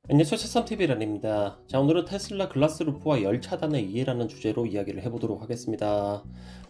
안녕하세요. 새삼TV란입니다. 자, 오늘은 테슬라 글라스루프와 열 차단의 이해라는 주제로 이야기를 해보도록 하겠습니다.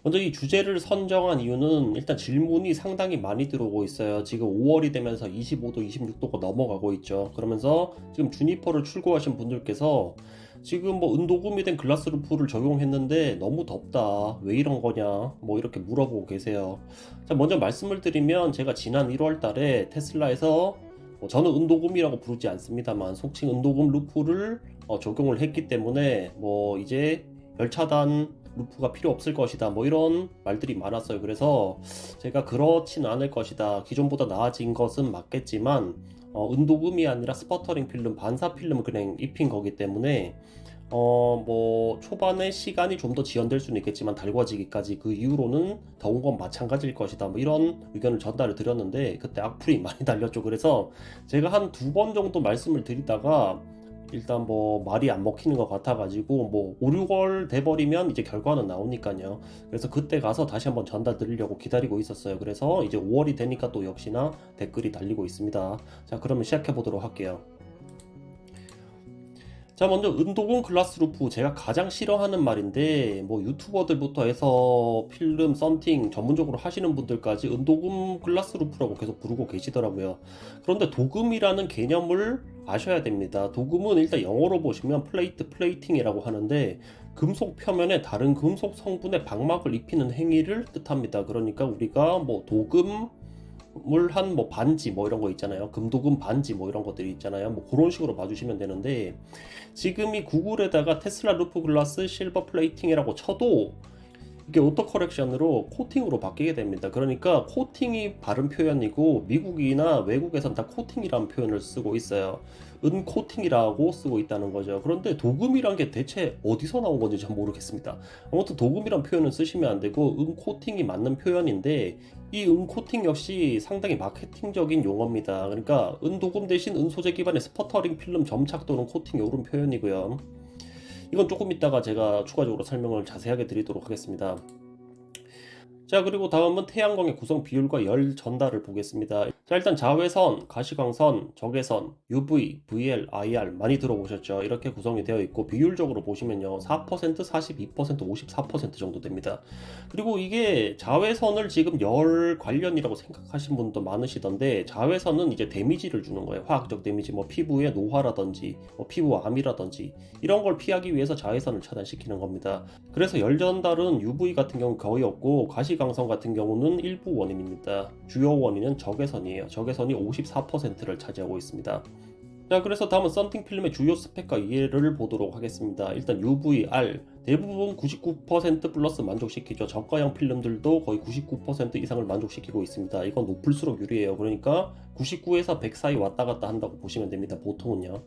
먼저 이 주제를 선정한 이유는 일단 질문이 상당히 많이 들어오고 있어요. 지금 5월이 되면서 25도, 26도가 넘어가고 있죠. 그러면서 지금 주니퍼를 출고하신 분들께서 지금 뭐 은도금이 된 글라스루프를 적용했는데 너무 덥다. 왜 이런 거냐? 뭐 이렇게 물어보고 계세요. 자, 먼저 말씀을 드리면 제가 지난 1월 달에 테슬라에서 저는 은도금이라고 부르지 않습니다만 속칭 은도금 루프를 적용을 했기 때문에 뭐 이제 열차단 루프가 필요 없을 것이다 뭐 이런 말들이 많았어요. 그래서 제가 그렇진 않을 것이다, 기존보다 나아진 것은 맞겠지만 은도금이 아니라 스퍼터링 필름, 반사 필름을 그냥 입힌 거기 때문에 뭐 초반에 시간이 좀 더 지연될 수는 있겠지만 달궈지기까지 그 이후로는 더운 건 마찬가지일 것이다 뭐 이런 의견을 전달을 드렸는데 그때 악플이 많이 달렸죠. 그래서 제가 한 두 번 정도 말씀을 드리다가 일단 뭐 말이 안 먹히는 것 같아가지고 뭐 5, 6월 돼버리면 이제 결과는 나오니까요. 그래서 그때 가서 다시 한번 전달 드리려고 기다리고 있었어요. 그래서 이제 5월이 되니까 또 역시나 댓글이 달리고 있습니다. 자, 그러면 시작해 보도록 할게요. 자, 먼저 은도금 글라스루프, 제가 가장 싫어하는 말인데 뭐 유튜버들부터 해서 필름 썬팅 전문적으로 하시는 분들까지 은도금 글라스루프라고 계속 부르고 계시더라고요. 그런데 도금이라는 개념을 아셔야 됩니다. 도금은 일단 영어로 보시면 플레이팅이라고 하는데 금속 표면에 다른 금속 성분의 방막을 입히는 행위를 뜻합니다. 그러니까 우리가 뭐 도금 물한 뭐 반지 뭐 이런 거 있잖아요. 금도금 반지 뭐 이런 것들이 있잖아요. 뭐 그런 식으로 봐주시면 되는데 지금 이 구글에다가 테슬라 루프 글라스 실버 플레이팅이라고 쳐도 이게 오토 커렉션으로 코팅으로 바뀌게 됩니다. 그러니까 코팅이 바른 표현이고 미국이나 외국에선 다 코팅이라는 표현을 쓰고 있어요. 은 코팅이라고 쓰고 있다는 거죠. 그런데 도금이란 게 대체 어디서 나온 건지 잘 모르겠습니다. 아무튼 도금이란 표현은 쓰시면 안 되고 은 코팅이 맞는 표현인데 이 은 코팅 역시 상당히 마케팅적인 용어입니다. 그러니까 은 도금 대신 은 소재 기반의 스퍼터링 필름 점착 또는 코팅이 옳은 표현이고요. 이건 조금 이따가 제가 추가적으로 설명을 자세하게 드리도록 하겠습니다. 자, 그리고 다음은 태양광의 구성 비율과 열 전달을 보겠습니다. 자, 일단 자외선, 가시광선, 적외선, UV, VL, IR 많이 들어보셨죠? 이렇게 구성이 되어 있고 비율적으로 보시면요 4%, 42%, 54% 정도 됩니다. 그리고 이게 자외선을 지금 열 관련이라고 생각하시는 분도 많으시던데 자외선은 이제 데미지를 주는 거예요. 화학적 데미지, 뭐 피부에 노화라든지 뭐 피부암이라든지 이런 걸 피하기 위해서 자외선을 차단시키는 겁니다. 그래서 열 전달은 UV 같은 경우 거의 없고 가시광선 같은 경우는 일부 원인입니다. 주요 원인은 적외선이에요. 적외선이 54%를 차지하고 있습니다. 자, 그래서 다음은 썬팅 필름의 주요 스펙과 이해를 보도록 하겠습니다. 일단 UVR 대부분 99% 플러스 만족시키죠. 저가형 필름들도 거의 99% 이상을 만족시키고 있습니다. 이건 높을수록 유리해요. 그러니까 99에서 100 사이 왔다 갔다 한다고 보시면 됩니다. 보통은요.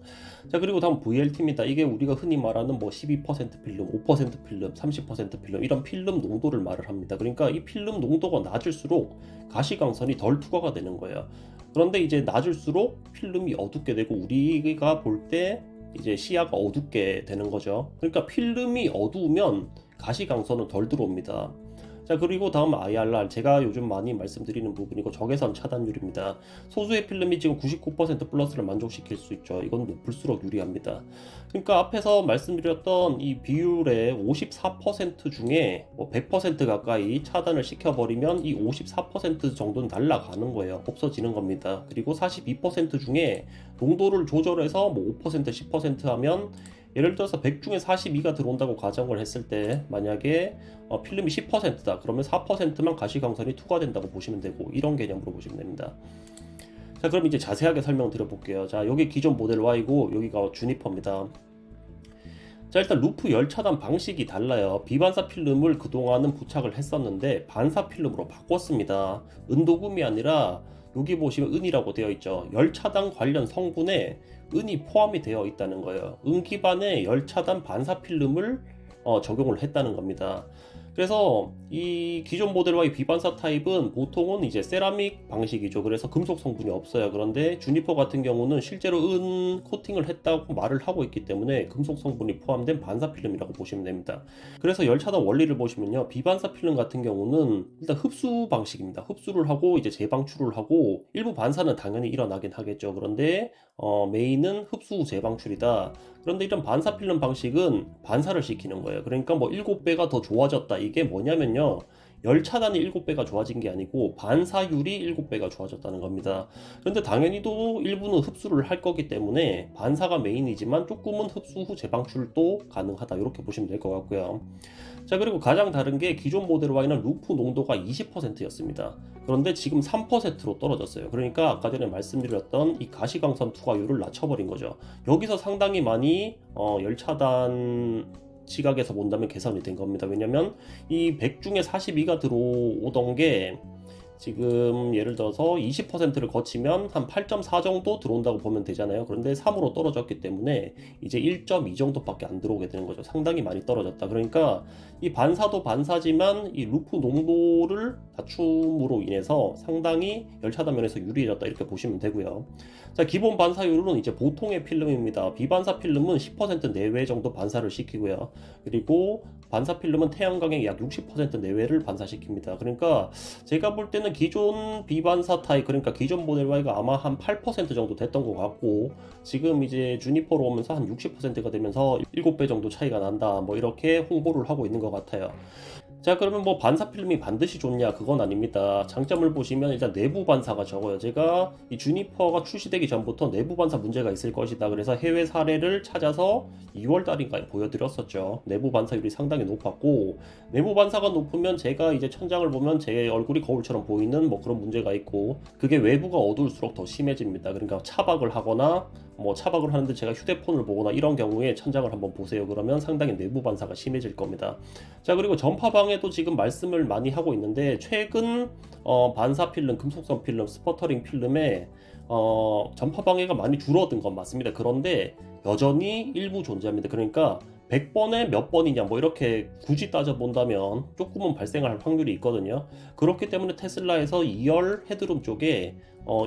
자, 그리고 다음 VLT입니다. 이게 우리가 흔히 말하는 뭐 12% 필름, 5% 필름, 30% 필름 이런 필름 농도를 말을 합니다. 그러니까 이 필름 농도가 낮을수록 가시광선이 덜 투과가 되는 거예요. 그런데 이제 낮을수록 필름이 어둡게 되고 우리가 볼 때 이제 시야가 어둡게 되는 거죠. 그러니까 필름이 어두우면 가시광선은 덜 들어옵니다. 자, 그리고 다음 IRR, 제가 요즘 많이 말씀드리는 부분이고 적외선 차단율입니다. 소수의 필름이 지금 99% 플러스를 만족시킬 수 있죠. 이건 높을수록 유리합니다. 그러니까 앞에서 말씀드렸던 이 비율의 54% 중에 뭐 100% 가까이 차단을 시켜버리면 이 54% 정도는 날아가는 거예요. 없어지는 겁니다. 그리고 42% 중에 농도를 조절해서 뭐 5% 10% 하면 예를 들어서 100 중에 42가 들어온다고 가정을 했을 때 만약에 필름이 10%다 그러면 4%만 가시광선이 투과된다고 보시면 되고 이런 개념으로 보시면 됩니다. 자, 그럼 이제 자세하게 설명드려 볼게요. 자, 여기 기존 모델 Y고 여기가 주니퍼입니다. 자, 일단 루프 열 차단 방식이 달라요. 비반사 필름을 그동안은 부착을 했었는데 반사 필름으로 바꿨습니다. 은도금이 아니라 여기 보시면 은이라고 되어 있죠. 열 차단 관련 성분에 은이 포함이 되어 있다는 거예요. 은 기반의 열 차단 반사 필름을 적용을 했다는 겁니다. 그래서 이 기존 모델과의 비반사 타입은 보통은 이제 세라믹 방식이죠. 그래서 금속 성분이 없어요. 그런데 주니퍼 같은 경우는 실제로 은 코팅을 했다고 말을 하고 있기 때문에 금속 성분이 포함된 반사 필름이라고 보시면 됩니다. 그래서 열차단 원리를 보시면요, 비반사 필름 같은 경우는 일단 흡수 방식입니다. 흡수를 하고 이제 재방출을 하고, 일부 반사는 당연히 일어나긴 하겠죠. 그런데 메인은 흡수 후 재방출이다. 그런데 이런 반사 필름 방식은 반사를 시키는 거예요. 그러니까 뭐 7배가 더 좋아졌다, 이게 뭐냐면요, 열 차단이 7배가 좋아진 게 아니고 반사율이 7배가 좋아졌다는 겁니다. 그런데 당연히도 일부는 흡수를 할 거기 때문에 반사가 메인이지만 조금은 흡수 후 재방출도 가능하다, 이렇게 보시면 될 것 같고요. 자, 그리고 가장 다른 게 기존 모델 Y는 루프 농도가 20%였습니다. 그런데 지금 3%로 떨어졌어요. 그러니까 아까 전에 말씀드렸던 이 가시광선 투과율을 낮춰버린 거죠. 여기서 상당히 많이 열차단 시각에서 본다면 개선이 된 겁니다. 왜냐면 이 100 중에 42가 들어오던 게 지금 예를 들어서 20%를 거치면 한 8.4 정도 들어온다고 보면 되잖아요. 그런데 3으로 떨어졌기 때문에 이제 1.2 정도밖에 안 들어오게 되는 거죠. 상당히 많이 떨어졌다. 그러니까 이 반사도 반사지만 이 루프 농도를 낮춤으로 인해서 상당히 열차단면에서 유리해졌다, 이렇게 보시면 되고요. 자, 기본 반사율은 이제 보통의 필름입니다. 비반사 필름은 10% 내외 정도 반사를 시키고요. 그리고 반사 필름은 태양광의 약 60% 내외를 반사시킵니다. 그러니까 제가 볼 때는 기존 비반사 타입, 그러니까 기존 모델 Y가 아마 한 8% 정도 됐던 것 같고, 지금 이제 주니퍼로 오면서 한 60%가 되면서 7배 정도 차이가 난다, 뭐 이렇게 홍보를 하고 있는 것 같아요. 자, 그러면 뭐 반사 필름이 반드시 좋냐, 그건 아닙니다. 장점을 보시면 일단 내부 반사가 적어요. 제가 이 주니퍼가 출시되기 전부터 내부 반사 문제가 있을 것이다, 그래서 해외 사례를 찾아서 2월 달인가에 보여드렸었죠. 내부 반사율이 상당히 높았고, 내부 반사가 높으면 제가 이제 천장을 보면 제 얼굴이 거울처럼 보이는 뭐 그런 문제가 있고, 그게 외부가 어두울수록 더 심해집니다. 그러니까 차박을 하거나 뭐 차박을 하는데 제가 휴대폰을 보거나 이런 경우에 천장을 한번 보세요. 그러면 상당히 내부 반사가 심해질 겁니다. 자, 그리고 전파방에도 지금 말씀을 많이 하고 있는데, 최근 반사 필름, 금속성 필름, 스퍼터링 필름에 전파방해가 많이 줄어든 건 맞습니다. 그런데 여전히 일부 존재합니다. 그러니까 100번에 몇 번이냐, 뭐 이렇게 굳이 따져본다면 조금은 발생할 확률이 있거든요. 그렇기 때문에 테슬라에서 2열 헤드룸 쪽에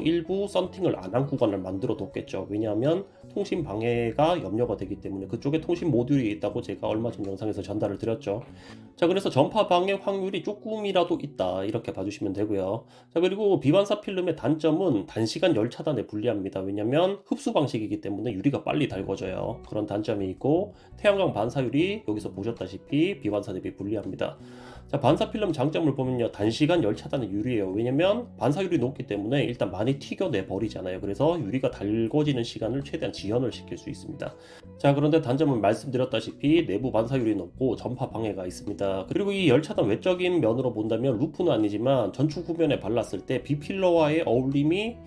일부 썬팅을 안 한 구간을 만들어 뒀겠죠. 왜냐하면 통신 방해가 염려가 되기 때문에. 그쪽에 통신 모듈이 있다고 제가 얼마 전 영상에서 전달을 드렸죠. 자, 그래서 전파 방해 확률이 조금이라도 있다, 이렇게 봐주시면 되고요. 자, 그리고 비반사 필름의 단점은 단시간 열 차단에 불리합니다. 왜냐면 흡수 방식이기 때문에 유리가 빨리 달궈져요. 그런 단점이 있고, 태양광 반사율이 여기서 보셨다시피 비반사 대비 불리합니다. 자, 반사 필름 장점을 보면요, 단시간 열 차단에 유리해요. 왜냐면 반사율이 높기 때문에 일단 많이 튀겨내 버리잖아요. 그래서 유리가 달궈지는 시간을 최대한 지연을 시킬 수 있습니다. 자, 그런데 단점은 말씀드렸다시피 내부 반사율이 높고 전파 방해가 있습니다. 그리고 이 열 차단 외적인 면으로 본다면 루프는 아니지만 전축 후면에 발랐을 때 비필러와의 어울림이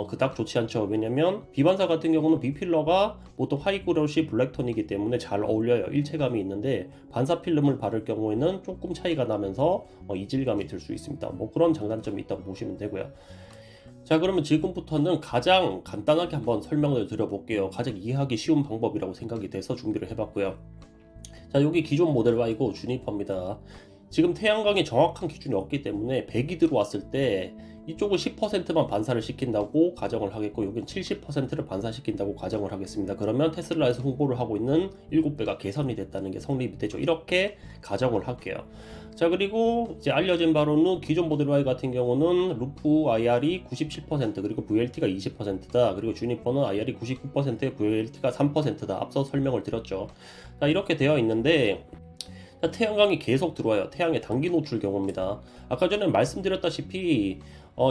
그닥 좋지 않죠. 왜냐면 비반사 같은 경우는 비필러가 보통 하이그로시 블랙톤이기 때문에 잘 어울려요. 일체감이 있는데 반사 필름을 바를 경우에는 조금 차이가 나면서 이질감이 들 수 있습니다. 뭐 그런 장단점이 있다고 보시면 되고요. 자, 그러면 지금부터는 가장 간단하게 한번 설명을 드려볼게요. 가장 이해하기 쉬운 방법이라고 생각이 돼서 준비를 해봤고요. 자, 여기 기존 모델 Y고 주니퍼입니다. 지금 태양광이 정확한 기준이 없기 때문에 100이 들어왔을 때 이쪽은 10%만 반사를 시킨다고 가정을 하겠고, 여긴 70%를 반사시킨다고 가정을 하겠습니다. 그러면 테슬라에서 홍보를 하고 있는 7배가 개선이 됐다는 게 성립이 되죠. 이렇게 가정을 할게요. 자, 그리고 이제 알려진 바로는 기존 모델 Y 같은 경우는 루프 IR이 97%, 그리고 VLT가 20%다. 그리고 주니퍼는 IR이 99%에 VLT가 3%다. 앞서 설명을 드렸죠. 자, 이렇게 되어 있는데, 태양광이 계속 들어와요. 태양의 단기 노출 경우입니다. 아까 전에 말씀드렸다시피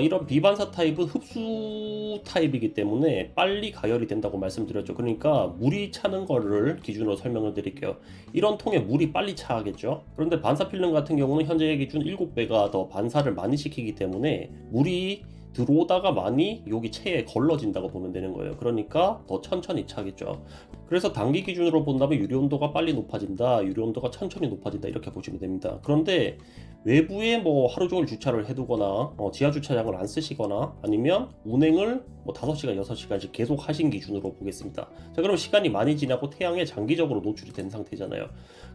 이런 비반사 타입은 흡수 타입이기 때문에 빨리 가열이 된다고 말씀드렸죠. 그러니까 물이 차는 거를 기준으로 설명을 드릴게요. 이런 통에 물이 빨리 차겠죠. 그런데 반사 필름 같은 경우는 현재 기준 7배가 더 반사를 많이 시키기 때문에 물이 들어오다가 많이 여기 체에 걸러진다고 보면 되는 거예요. 그러니까 더 천천히 차겠죠. 그래서 단기 기준으로 본다면 유리 온도가 빨리 높아진다, 유리 온도가 천천히 높아진다, 이렇게 보시면 됩니다. 그런데 외부에 뭐 하루 종일 주차를 해두거나 지하 주차장을 안 쓰시거나 아니면 운행을 뭐 5시간, 6시간씩 계속 하신 기준으로 보겠습니다. 자, 그럼 시간이 많이 지나고 태양에 장기적으로 노출이 된 상태잖아요.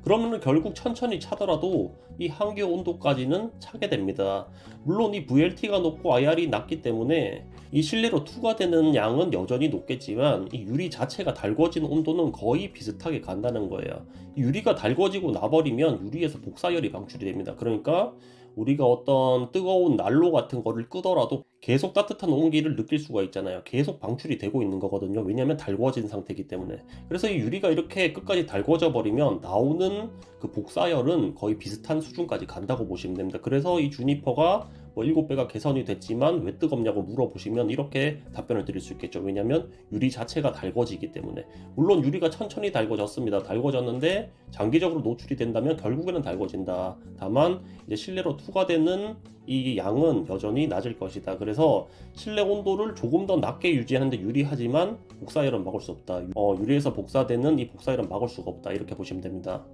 그러면 결국 천천히 차더라도 이 한계 온도까지는 차게 됩니다. 물론 이 VLT가 높고 IR이 낮기 때문에 이 실내로 투과되는 양은 여전히 높겠지만 이 유리 자체가 달궈진 온도는 거의 비슷하게 간다는 거예요. 이 유리가 달궈지고 나버리면 유리에서 복사열이 방출이 됩니다. 그러니까 우리가 어떤 뜨거운 난로 같은 거를 끄더라도 계속 따뜻한 온기를 느낄 수가 있잖아요. 계속 방출이 되고 있는 거거든요. 왜냐하면 달궈진 상태이기 때문에. 그래서 이 유리가 이렇게 끝까지 달궈져 버리면 나오는 그 복사열은 거의 비슷한 수준까지 간다고 보시면 됩니다. 그래서 이 주니퍼가 뭐 7배가 개선이 됐지만 왜 뜨겁냐고 물어보시면 이렇게 답변을 드릴 수 있겠죠. 왜냐하면 유리 자체가 달궈지기 때문에. 물론 유리가 천천히 달궈졌습니다. 달궈졌는데 장기적으로 노출이 된다면 결국에는 달궈진다. 다만 이제 실내로 투과되는 이 양은 여전히 낮을 것이다. 그래서 실내 온도를 조금 더 낮게 유지하는데 유리하지만 복사열은 막을 수 없다. 유리에서 복사되는 이 복사열은 막을 수가 없다. 이렇게 보시면 됩니다.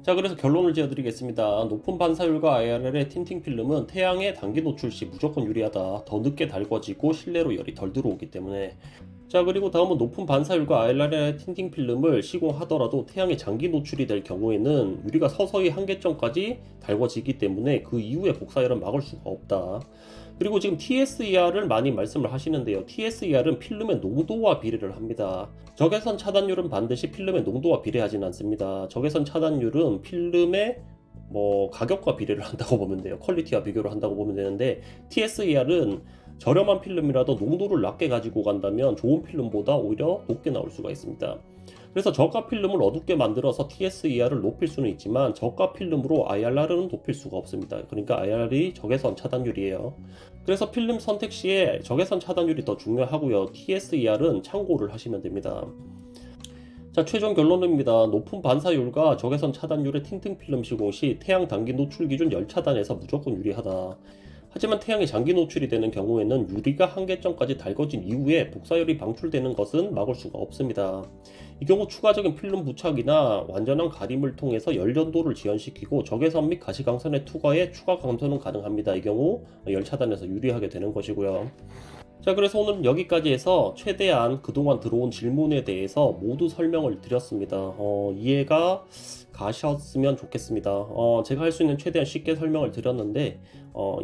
자, 그래서 결론을 지어드리겠습니다. 높은 반사율과 IRL의 틴팅 필름은 태양의 단기 노출 시 무조건 유리하다. 더 늦게 달궈지고 실내로 열이 덜 들어오기 때문에. 자, 그리고 다음은 높은 반사율과 IRL의 틴팅 필름을 시공하더라도 태양의 장기 노출이 될 경우에는 유리가 서서히 한계점까지 달궈지기 때문에 그 이후에 복사열은 막을 수가 없다. 그리고 지금 TSER을 많이 말씀을 하시는데요. TSER은 필름의 농도와 비례를 합니다. 적외선 차단율은 반드시 필름의 농도와 비례하지는 않습니다. 적외선 차단율은 필름의 가격과 비례를 한다고 보면 돼요. 퀄리티와 비교를 한다고 보면 되는데 TSER은 저렴한 필름이라도 농도를 낮게 가지고 간다면 좋은 필름보다 오히려 높게 나올 수가 있습니다. 그래서 저가 필름을 어둡게 만들어서 TSER을 높일 수는 있지만 저가 필름으로 IRR은 높일 수가 없습니다. 그러니까 IRR이 적외선 차단율이에요. 그래서 필름 선택 시에 적외선 차단율이 더 중요하고요. TSER은 참고를 하시면 됩니다. 자, 최종 결론입니다. 높은 반사율과 적외선 차단율의 틴팅 필름 시공 시 태양 단기 노출 기준 열 차단에서 무조건 유리하다. 하지만 태양이 장기 노출이 되는 경우에는 유리가 한계점까지 달궈진 이후에 복사열이 방출되는 것은 막을 수가 없습니다. 이 경우 추가적인 필름 부착이나 완전한 가림을 통해서 열연도를 지연시키고 적외선 및 가시광선의 투과에 추가 감소는 가능합니다. 이 경우 열 차단에서 유리하게 되는 것이고요. 자, 그래서 오늘 여기까지 해서 최대한 그동안 들어온 질문에 대해서 모두 설명을 드렸습니다. 이해가 가셨으면 좋겠습니다. 제가 할 수 있는 최대한 쉽게 설명을 드렸는데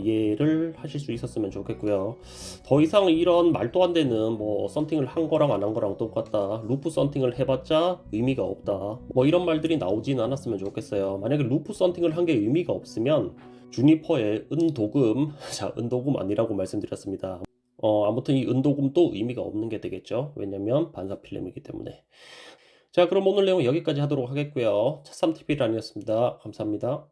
이해를 하실 수 있었으면 좋겠고요. 더 이상 이런 말도 안 되는 썬팅을 한 거랑 안 한 거랑 똑같다. 루프 썬팅을 해봤자 의미가 없다. 이런 말들이 나오진 않았으면 좋겠어요. 만약에 루프 썬팅을 한 게 의미가 없으면 주니퍼의 은도금, 자, 은도금 아니라고 말씀드렸습니다. 아무튼 이 은도금도 의미가 없는 게 되겠죠. 왜냐면 반사 필름이기 때문에. 자, 그럼 오늘 내용 여기까지 하도록 하겠고요. 차3TV란이었습니다. 감사합니다.